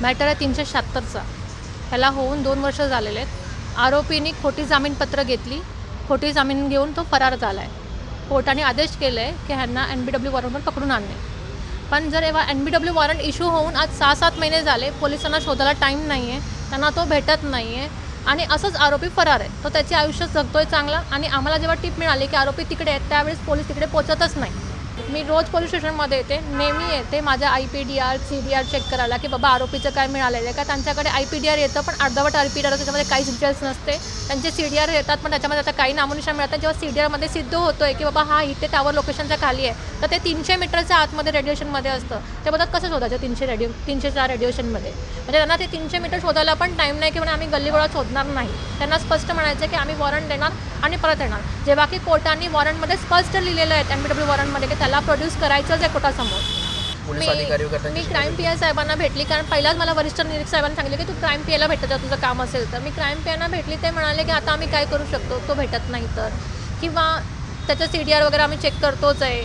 Matter आहे 376चा. ह्याला होऊन 2 वर्ष झालेले आहेत. आरोपींनी खोटी जामीनपत्र घेतली, खोटी जामीन घेऊन तो फरार झाला आहे. कोर्टाने आदेश केले आहे की ह्यांना NBW वॉरंटवर पकडून आणणे. पण जर एव्हा NBW वॉरंट इश्यू होऊन आज 6-7 महिने झाले, पोलिसांना शोधायला टाईम नाही आहे, त्यांना तो भेटत नाही आहे आणि असंच आरोपी फरार आहे. तो त्याचे आयुष्य जगतोय चांगला आणि आम्हाला जेव्हा टिप मिळाली की आरोपी तिकडे आहेत, त्यावेळेस पोलीस तिकडे पोहोचतच नाही. मी रोज पोलीस स्टेशनमध्ये येते, नेहमी येते माझ्या IPDR CDR चेक करायला की बाबा आरोपीचं काय मिळालेलं आहे का. त्यांच्याकडे IPDR येतं पण अर्धवट IPDR त्याच्यामध्ये काहीच डिटेल्स नसते. त्यांचे CDR येतात पण त्याच्यामध्ये आता काही नामोनिशाण मिळतात. जेव्हा CDRमध्ये सिद्ध होतो आहे की बाबा हा इथे टावर लोकेशनच्या खाली आहे, तर ते 300 मीटरच्या आतमध्ये रेडिएशनमध्ये असतं. ते बोलतात कसं शोधायचं 300च्या रेडिएशनमध्ये. म्हणजे त्यांना ते 300 मीटर शोधायला पण टाईम नाही की म्हणून आम्ही गल्लीगोळात शोधणार नाही. त्यांना स्पष्ट म्हणायचं की आम्ही वॉरंट देणार आणि परत येणार. जेव्हा की कोर्टाने वॉरंटमध्ये स्पष्ट लिहिलेलं आहे NBW वॉरंटमध्ये की त्याला प्रोड्यूस करायचंच आहे कोर्टासमोर. मी क्राईम PI साहेबांना भेटली, कारण पहिलाच मला वरिष्ठ निरीक्षक साहेबांनी सांगितलं की तू क्राईम PIला भेटत जा, तुझं काम असेल तर. मी क्राईम PIना भेटली, ते म्हणाले की आता आम्ही काय करू शकतो, तो भेटत नाही तर, किंवा त्याचं CDR वगैरे आम्ही चेक करतोच आहे.